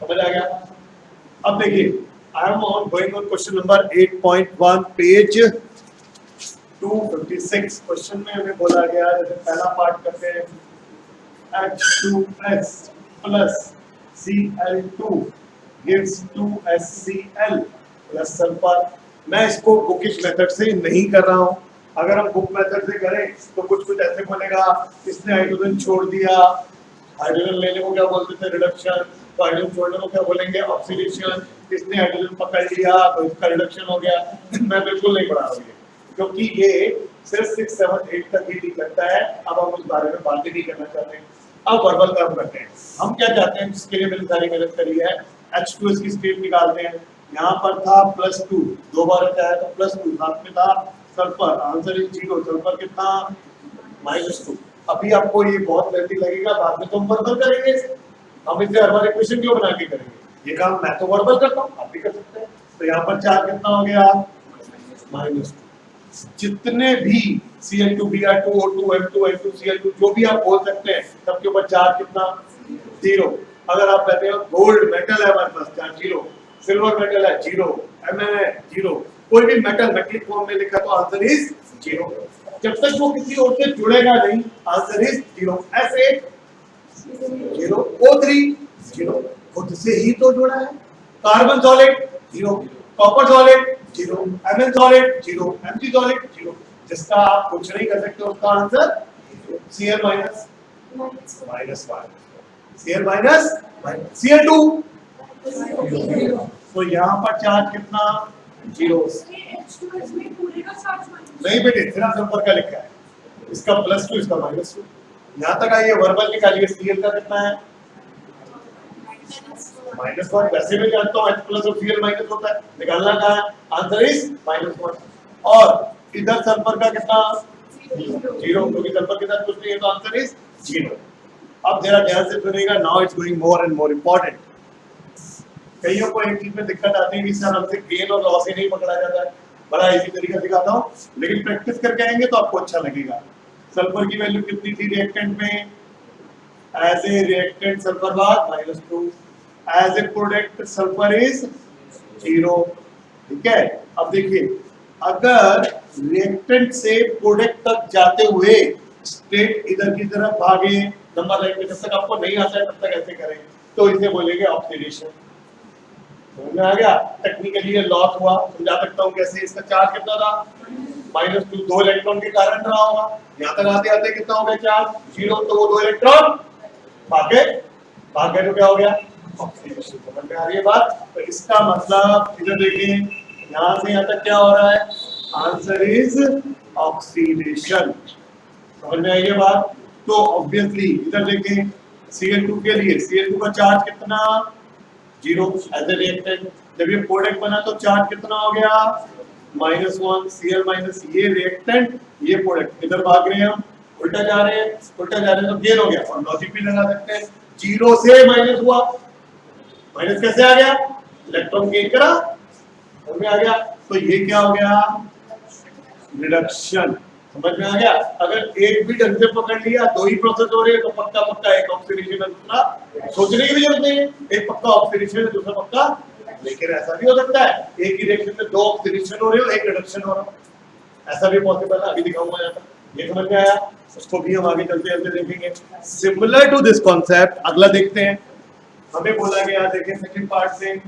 समझ आ गया? अब देखिए, I am on going on question number 8.1 page 256। Question में हमें बोला गया, जैसे पहला पार्ट करते हैं, H2S plus Cl2 gives 2HCl plus sulphur. मैं इसको बुकिश मेथड से नहीं कर रहा हूं। अगर हम बुक मेथड से करें तो कुछ कुछ ऐसे बोलेगा, इसने हाइड्रोजन छोड़ दिया, हाइड्रोजन लेने को क्या बोलते थे, रिडक्शन, तो हाइड्रोजन छोड़ने को क्या बोलेंगे, ऑक्सीडेशन। इसने हाइड्रोजन पकड़ लिया तो इसका रिडक्शन हो गया। मैं बिल्कुल नहीं पढ़ा रहा हूं, क्योंकि ये सिर्फ 6, 7, 8 तक ही ठीक लगता है। अब हम उस बारे में बात ही नहीं करना चाहते। अब वर्बल काम करते हैं। हम क्या चाहते हैं, जिसके लिए मैंने सारी मेहनत करी है, H2S की स्टेट निकालते हैं। यहाँ पर था +2, दो बार आया तो +2, साथ में था सल्फर, आंसर इज 0। सल्फर कितना, -2। अभी आपको ये बहुत लेंथी लगेगा, बाद में तो हम वर्बल करेंगे। हम इसे हर बार इक्वेशन क्यों बना के करेंगे, ये काम मैं तो वर्बल करता हूँ, आप भी कर सकते हैं। तो यहाँ पर 4 कितना हो गया, -2। जितने भी Cl2, Br2, O2, M2, N2, Cl2 जो भी आप बोल सकते हैं, सबके ऊपर चार्ज कितना, 0। अगर आप कहते हो गोल्ड मेटल है हमारे पास, चार्ज 0, सिल्वर मेटल है 0, Mn है 0, कोई भी मेटल मेट्रिक फॉर्म में लिखा तो आंसर इज 0। जब तक वो किसी और से जुड़ेगा नहीं, आंसर इज 0। S8 0, O3 0, खुद से ही तो जुड़ा है। Carbon solid 0, copper solid 0, Mn solid 0, Mg solid 0। जिसका आप कुछ नहीं कर सकते उसका answer Cl minus -1, Cl minus Cl2। तो यहाँ पर चार्ज कितना, 0। नहीं बेटे, सिर्फ सल्फर का लिखा है, इसका +2, इसका -2। यहाँ तक आइए, वर्बल निकालिए। Cl का कितना है, -1। वैसे भी जानता हूँ H+ और Cl माइनस होता है, निकालना कहाँ है, आंसर इज -1। और इधर सल्फर का कितना, 0, क्योंकि सल्फर के साथ कुछ नहीं है तो आंसर इज 0। अब जरा ध्यान से सुनिएगा, now it's going more and more important. कईयों को एक चीज में दिक्कत आती है कि सर हमसे गेन और लॉस ही नहीं पकड़ा जाता है। बड़ा इजी तरीका दिखाता हूँ, लेकिन प्रैक्टिस करके आएंगे तो आपको अच्छा लगेगा। सल्फर की वैल्यू कितनी थी रिएक्टेंट में, as a reactant sulphur was -2, as a product sulphur is 0। ठीक है, अब देखिए, अगर रिएक्टेंट से प्रोडक्ट तक जाते हुए स्टेट इधर की तरफ भागे, नंबर लाइन में, जब तक आपको नहीं आता है तब तक ऐसे करें, तो इसे बोलेंगे ऑक्सीडेशन। समझ में आ गया? टेक्निकली ये लॉस हुआ, समझा सकता हूँ कैसे। इसका चार्ज कितना था, -2, 2 इलेक्ट्रॉन के कारण रहा होगा। यहाँ तक आते आते कितना हो गया चार्ज, 0, तो वो 2 इलेक्ट्रॉन भागे तो क्या हो गया, ऑक्सीडेशन। समझ में आ रही है बात? तो इसका मतलब इधर देखिए, यहाँ से यहाँ तक क्या हो रहा है, आंसर इज ऑक्सीडेशन। समझ में आई है बात? तो ऑब्वियसली इधर देखें, Cl2 के लिए Cl2 का चार्ज कितना, 0 एज ए रिएक्टेंट। जब ये प्रोडक्ट बना तो चार्ज कितना हो गया, -1। Cl माइनस, ये रिएक्टेंट, ये प्रोडक्ट, इधर भाग रहे हैं हम, उल्टा जा रहे हैं तो गेन हो गया। और लॉजिक भी लगा सकते हैं, 0 से माइनस हुआ, माइनस कैसे आ गया, इलेक्ट्रॉन गेन करा, समझ में आ गया? तो ये क्या हो गया, रिडक्शन। समझ में आ गया? अगर एक भी ढंग से पकड़ लिया, 2 ही प्रोसेस हो रही है, तो पक्का एक ऑक्सीडेशन है, दूसरा सोचने की भी जरूरत नहीं है, एक पक्का ऑक्सीडेशन है, दूसरा पक्का। लेकिन ऐसा भी हो सकता है एक ही रिएक्शन में 2 ऑक्सीडेशन हो रहे हो, एक रिडक्शन हो रहा हो, ऐसा भी पॉसिबल है। अभी दिखाऊंगा यहाँ पर। ये समझ में आया? उसको भी हम आगे चलते चलते देखेंगे। सिमिलर टू दिस कॉन्सेप्ट अगला देखते हैं। हमें बोला गया, देखें सेकंड पार्ट से,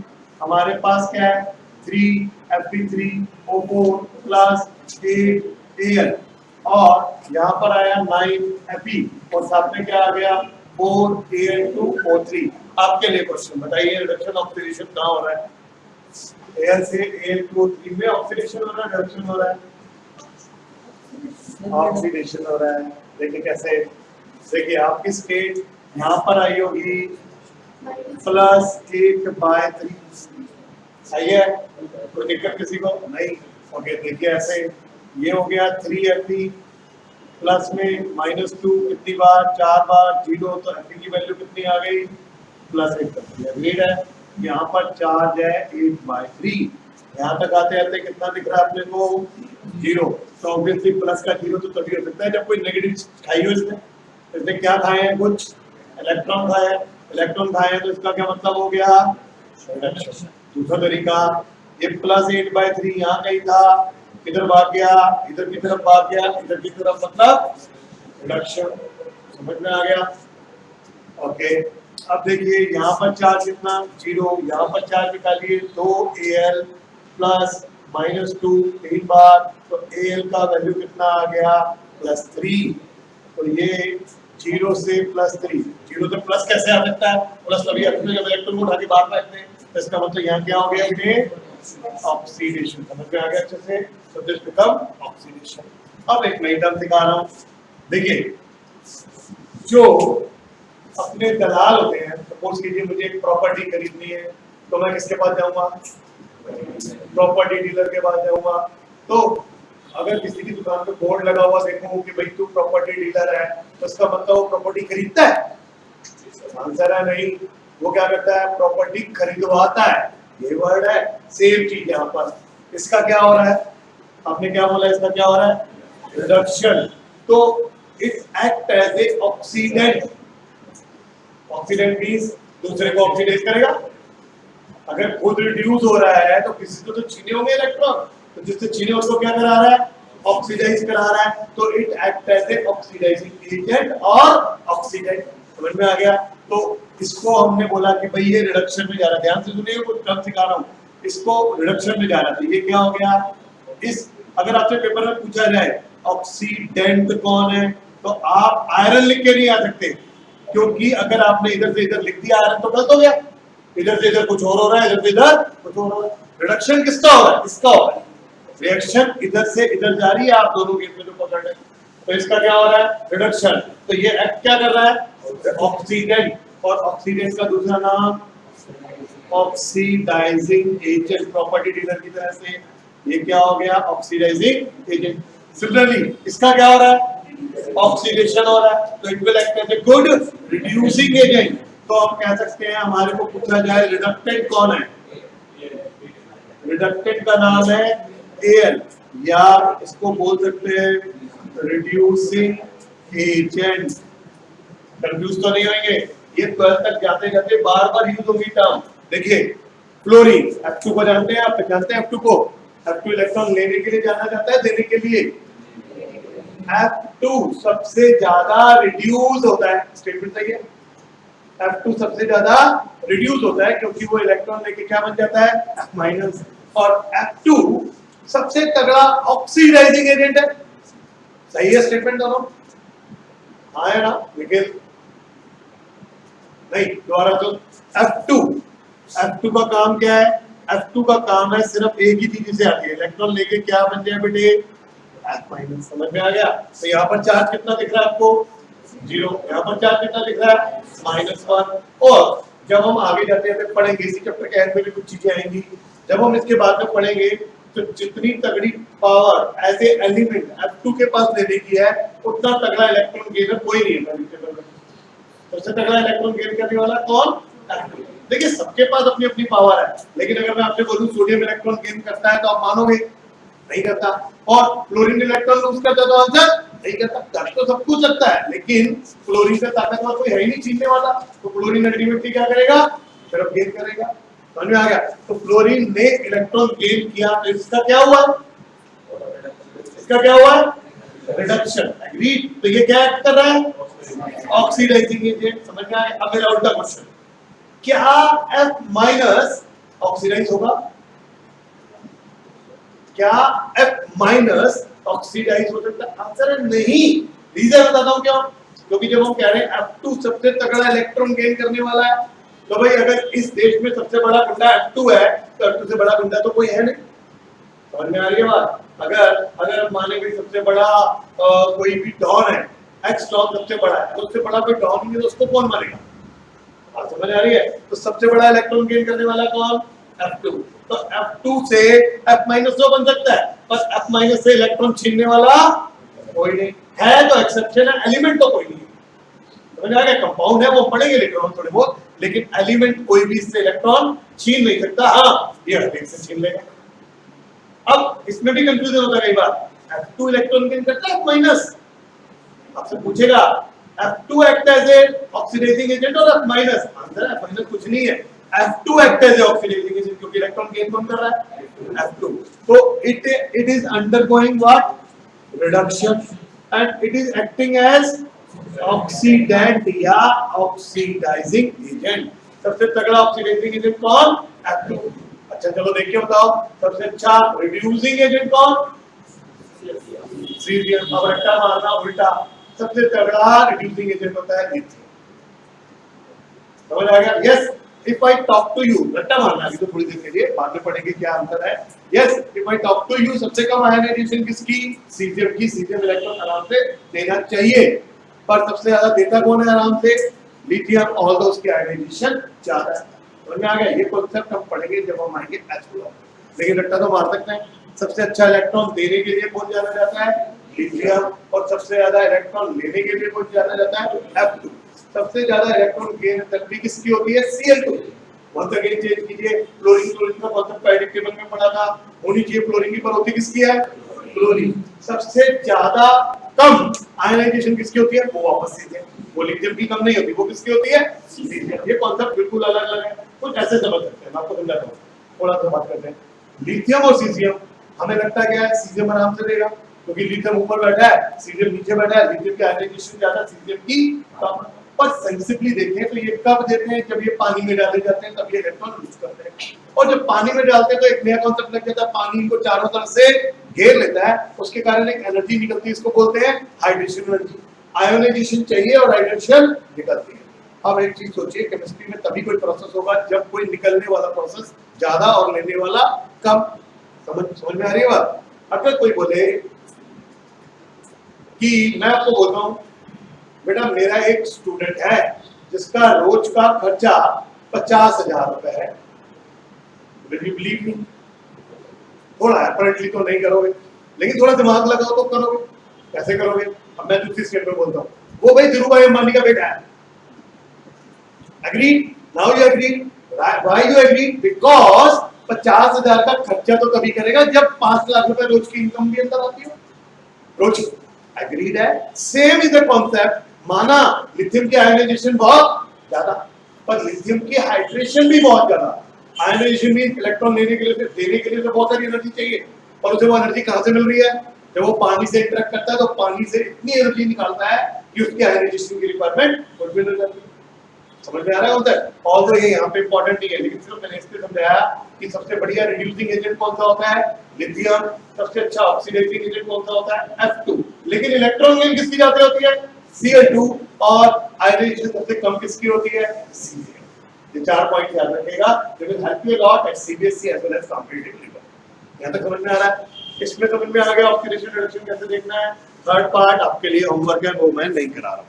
हमारे पास क्या है, 3Fe3O4 प्लस 8Al, और यहाँ पर आया 9Fe, और साथ में क्या आ गया, 4Al2O3। आपके लिए क्वेश्चन बताइए, रिडक्शन ऑक्सीडेशन कहाँ हो रहा है, Al से Al2O3 में ऑक्सीडेशन हो रहा है, रिडक्शन हो रहा है, ऑक्सीडेशन हो रहा है। देखिए कैसे, देखिए आपकी स्टेट यहाँ पर आई होगी +8/3, सही है, कोई दिक्कत किसी को नहीं। ओके, देखिए ऐसे ये हो गया 3Fe प्लस में -2 कितनी बार, 4 बार, 0, तो Fe की वैल्यू कितनी आ गई, +8 कर दिया। रीड है, यहाँ पर चार्ज है 8/3, यहाँ तक आते आते कितना दिख रहा है अपने को, 0। तो ऑब्वियसली प्लस का 0 तो तभी हो सकता है जब कोई नेगेटिव खाई हो इसने क्या खाए हैं, कुछ इलेक्ट्रॉन खाए हैं, इलेक्ट्रॉन खाए हैं तो इसका क्या मतलब हो गया रिडक्शन। दूसरा तरीका ये +8/3 यहाँ कहीं था, इधर भाग गया, इधर की तरफ भाग गया, इधर की तरफ, मतलब रिडक्शन। समझ में आ गया? ओके। अब देखिए यहाँ पर चार्ज कितना 0, यहाँ पर चार्ज निकालिए 2Al प्लस -2 3 बार, तो Al का वैल्यू कितना आ गया +3। तो ये 0 से +3, 0 से प्लस कैसे आ सकता है? प्लस तभी अपने जब इलेक्ट्रॉन को उठा के बाहर फेंकते हैं, तो इसका मतलब यहाँ क्या हो गया बेटे ऑक्सीडेशन। समझ में आ गया अच्छे से? तो दिस बिकम ऑक्सीडेशन। अब एक नई टर्म दिखा रहा हूँ। देखिए जो अपने दलाल होते हैं, सपोज कीजिए मुझे एक प्रॉपर्टी खरीदनी है, तो मैं किसके पास जाऊंगा? प्रॉपर्टी डीलर के पास जाऊंगा। तो अगर किसी की दुकान पे बोर्ड लगा हुआ देखूं कि भाई तू प्रॉपर्टी डीलर है, तो इसका मतलब वो प्रॉपर्टी खरीदता है? आंसर है नहीं। वो क्या करता है? प्रॉपर्टी खरीदवाता है। ये वर्ड है, सेम चीज यहाँ पर। इसका क्या हो रहा है? आपने क्या बोला? इसका क्या हो रहा है? रिडक्शन। तो it act as a oxidant. Oxidant means दूसरे को ऑक्सीडाइज करेगा। अगर खुद रिड्यूस हो रहा है तो किसी को तो छीने होंगे इलेक्ट्रॉन, तो जिससे छीने उसको क्या करा रहा है? ऑक्सीडाइज करा रहा है। तो it act as a oxidising agent और ऑक्सीडेंट। समझ में आ गया? तो इसको हमने बोला कि भाई ये रिडक्शन में जा रहा है। ध्यान से सुनिए, कुछ टर्म सिखा रहा हूं। इसको रिडक्शन में जा रहा है। ये क्या हो गया? इस अगर आपसे पेपर में पूछा जाए ऑक्सीडेंट कौन है, तो आप आयरन लिख के नहीं आ सकते, क्योंकि अगर आपने इधर से इधर लिख दिया आयरन तो गलत हो गया। इधर से इधर कुछ और हो रहा है, इधर से इधर कुछ और हो रहा है। रिडक्शन किसका हो रहा है? इसका हो रहा है। रिएक्शन इधर से इधर जा रही है, आप दोनों के इसमें जो पकड़ रहे हैं, तो इसका क्या हो रहा है? रिडक्शन। तो ये एक्ट क्या कर रहा है? ऑक्सीडेंट। और ऑक्सीडेंट का दूसरा नाम ऑक्सीडाइजिंग एजेंट। प्रॉपर्टी डीलर की तरह से ये क्या हो गया? Oxidising agent. सिमिलरली इसका क्या हो रहा है? ऑक्सीडेशन हो रहा है। तो it will act as a good reducing agent. तो हम कह सकते हैं, हमारे को पूछा जाए रिडक्टेंट कौन है, रिडक्टेंट का नाम है Al, या इसको बोल सकते हैं रिड्यूसिंग एजेंट। कंफ्यूज तो नहीं होंगे? ये 12 तक जाते जाते बार बार यूज होगी टर्म। देखिए फ्लोरीन F2 को जानते हैं आप? जानते हैं F2 को? F2 इलेक्ट्रॉन लेने के लिए जाना जाता है, देने के लिए? F2 सबसे ज्यादा रिड्यूस होता है। स्टेटमेंट सही है? F2 सबसे ज्यादा रिड्यूस होता है क्योंकि वो इलेक्ट्रॉन लेके क्या बन जाता है? F-। और F2 सबसे तगड़ा ऑक्सीडाइजिंग एजेंट है। सही है स्टेटमेंट दोनों? हाँ है ना? लेकिन नहीं, दोबारा तो F2 का काम क्या है? F2 का काम है सिर्फ एक ही चीज से आती है, इलेक्ट्रॉन लेके क्या बन जाए बेटे? F-। समझ में आ गया? तो यहाँ पर चार्ज कितना दिख रहा है आपको? 0। यहाँ पर चार्ज कितना दिख रहा है? -1। और जब हम आगे जाते हैं पढ़ेंगे, इसी चैप्टर के एंड में भी कुछ चीजें आएंगी, जब हम इसके बाद में पढ़ेंगे, तो जितनी तगड़ी power as a element F2 के पास लेने की है, उतना तगड़ा इलेक्ट्रॉन गेनर कोई नहीं है। सबसे तगड़ा इलेक्ट्रॉन गेन करने वाला कौन? F2। देखिए सबके पास अपनी अपनी पावर है, लेकिन अगर मैं आपसे बोलूं सोडियम इलेक्ट्रॉन गेन करता है तो आप मानोगे? नहीं करता। और फ्लोरीन इलेक्ट्रॉन लूज करता है तो आंसर नहीं करता। कर तो सब कुछ सकता है, लेकिन फ्लोरीन से ताकतवर कोई है ही नहीं छीनने वाला, तो फ्लोरीन अल्टीमेटली क्या करेगा? सिर्फ गेन करेगा। समझ में आ गया? तो फ्लोरीन ने इलेक्ट्रॉन गेन किया, तो इसका क्या हुआ? इसका क्या हुआ? रिडक्शन। एग्री? तो ये क्या एक्ट कर रहा है? Oxidising agent. समझ में आया? अब मेरा उल्टा क्वेश्चन, क्या F- ऑक्सीडाइज होगा? क्या F- ऑक्सीडाइज हो सकता है? आंसर है नहीं। रीजन बताता हूं क्यों। क्योंकि जब हम कह रहे हैं F2 सबसे तगड़ा इलेक्ट्रॉन गेन करने वाला है, तो भाई अगर इस देश में सबसे बड़ा गुंडा F2 है, तो F2 से बड़ा गुंडा तो कोई है नहीं। समझ में आ रही है बात? अगर हम माने कि सबसे बड़ा कोई भी डॉन है, एक्स डॉन सबसे बड़ा है, तो उससे बड़ा कोई डॉन नहीं है, तो उसको कौन मारेगा? बात समझ आ रही है? तो सबसे बड़ा इलेक्ट्रॉन गेन करने वाला कौन? F2। तो F2 से F- बन सकता है, पर F- से इलेक्ट्रॉन छीनने वाला कोई नहीं है। तो एक्सेप्शन है, एलिमेंट तो कोई नहीं है। समझ आ गया? कंपाउंड है, वो पढ़ेंगे इलेक्ट्रॉन थोड़े बहुत, लेकिन एलिमेंट कोई भी इससे इलेक्ट्रॉन छीन नहीं सकता। हाँ, ये हर एक से छीन लेगा। अब इसमें भी कंफ्यूजन होता है कई बार। F2 इलेक्ट्रॉन गेन करता है F-। आपसे पूछेगा F2 act as a oxidizing agent और F minus, आंसर है F कुछ नहीं है, F2 act as a oxidizing agent क्योंकि इलेक्ट्रॉन गेन कौन कर रहा है, F2. तो it is undergoing what, reduction, and it is acting as oxidant या oxidizing agent. सबसे तगड़ा oxidizing agent कौन, F2. अच्छा चलो देख के बताओ सबसे अच्छा reducing agent कौन, सीरियम. अब रट्टा मारना उल्टा, सबसे तगड़ा रिड्यूसिंग एजेंट होता है लिथियम. समझ आ गया? Yes. If I talk to you, रट्टा मारना अभी तो थोड़ी देर के लिए, बाद में पढ़ेंगे क्या आंसर है. Yes, if I talk to you, सबसे कम आयनाइजेशन किसकी, सीरियम की. सीरियम इलेक्ट्रॉन आराम से देना चाहिए, पर सबसे ज्यादा देता कौन है आराम से, लिथियम. ऑल्दो उसकी आयनाइजेशन ज्यादा है. समझ में आ गया? ये कॉन्सेप्ट हम पढ़ेंगे जब हम आएंगे एच ब्लॉक. लेकिन रट्टा तो मार सकते हैं. सबसे अच्छा इलेक्ट्रॉन देने के लिए कौन जाना जाता है, लिथियम. और सबसे ज्यादा इलेक्ट्रॉन लेने के लिए कौन जाना जाता है, F2. सबसे ज्यादा इलेक्ट्रॉन गेन तकनीक किसकी होती है, Cl2. वंस अगेन चेंज कीजिए, फ्लोरीन का कॉन्सेप्ट पीरियोडिक टेबल में पढ़ा था, होनी चाहिए फ्लोरीन की, पर होती किसकी है, फ्लोरीन. सबसे ज्यादा कम आयनाइजेशन किसकी होती है, वो वापस सीधे वो लिथियम की कम नहीं होती, वो किसकी होती है, लिथियम. ये कॉन्सेप्ट बिल्कुल अलग अलग है, कुछ ऐसे समझ सकते हैं. मैं आपको समझाता हूं, थोड़ा सा बात करते हैं. लिथियम और सीजियम, हमें लगता है क्या है, सीजियम आराम से देगा क्योंकि लिथियम ऊपर बैठा है, सीजियम नीचे बैठा है. लिथियम की आयनाइजेशन ज्यादा, सीजियम की कम. पर सेंसिटिवली देखें तो ये कब देते हैं, जब ये पानी में डाले जाते हैं तब ये इलेक्ट्रॉन लूज करते हैं. और जब पानी में डालते हैं तो एक नया कॉन्सेप्ट लग जाता है, पानी इनको चारों तरफ से घेर लेता है, उसके कारण एक एनर्जी निकलती है, इसको बोलते हैं हाइड्रेशन एनर्जी. आयोनाइजेशन चाहिए और हाइड्रेशन निकलती है. अब एक चीज सोचिए, केमिस्ट्री में तभी कोई प्रोसेस होगा जब कोई निकलने वाला प्रोसेस ज्यादा और लेने वाला कम. समझ में आ रही है बात? अगर कोई बोले कि मैं आपको बोलता हूं बेटा मेरा एक स्टूडेंट है जिसका रोज का खर्चा 50,000 रुपए है, विल यू बिलीव मी? थोड़ा अपरेंटली तो नहीं करोगे, लेकिन थोड़ा दिमाग लगाओ तो करोगे. कैसे करोगे? अब मैं दूसरी स्टेट में बोलता हूँ, वो भाई धीरूभाई अंबानी का बेटा है. Agreed? Now you agreed? Why you agreed? Because 50,000 का खर्चा तो तभी करेगा जब 5 लाख रुपए रोज की इनकम भी अंदर आती हो. रोज agreed है. Same is the concept. माना लिथियम की आयनाइजेशन बहुत ज्यादा, पर लिथियम की हाइड्रेशन भी बहुत ज्यादा. आयनाइजेशन भी इलेक्ट्रॉन लेने के लिए, देने के लिए तो बहुत सारी एनर्जी चाहिए, और उसे वो एनर्जी कहाँ से मिल रही है, जब वो पानी से इंटरेक्ट करता है तो पानी से इतनी एनर्जी निकालता है कि उसकी आयनाइजेशन की रिक्वायरमेंट फुलफिल हो जाती है. समझ में आ रहा है होता है? और ये यहाँ पे इंपॉर्टेंट नहीं है, लेकिन सिर्फ मैंने इसलिए समझाया कि सबसे बढ़िया रिड्यूसिंग एजेंट कौन सा होता है, लिथियम. सबसे अच्छा ऑक्सीडाइजिंग एजेंट कौन सा होता है, F2. लेकिन इलेक्ट्रॉन गेन किसकी ज्यादा होती है, Cl2. और आयनाइजेशन सबसे कम किसकी होती है, Cl2. ये 4 पॉइंट याद रखिएगा, they will help you a lot at CBSE as well as competitive level. यहां तक समझ में आ रहा है? इसमें समझ में आ गया ऑक्सीडेशन रिडक्शन कैसे देखना है. थर्ड पार्ट आपके लिए होमवर्क है, वो मैं नहीं करा रहा हूं.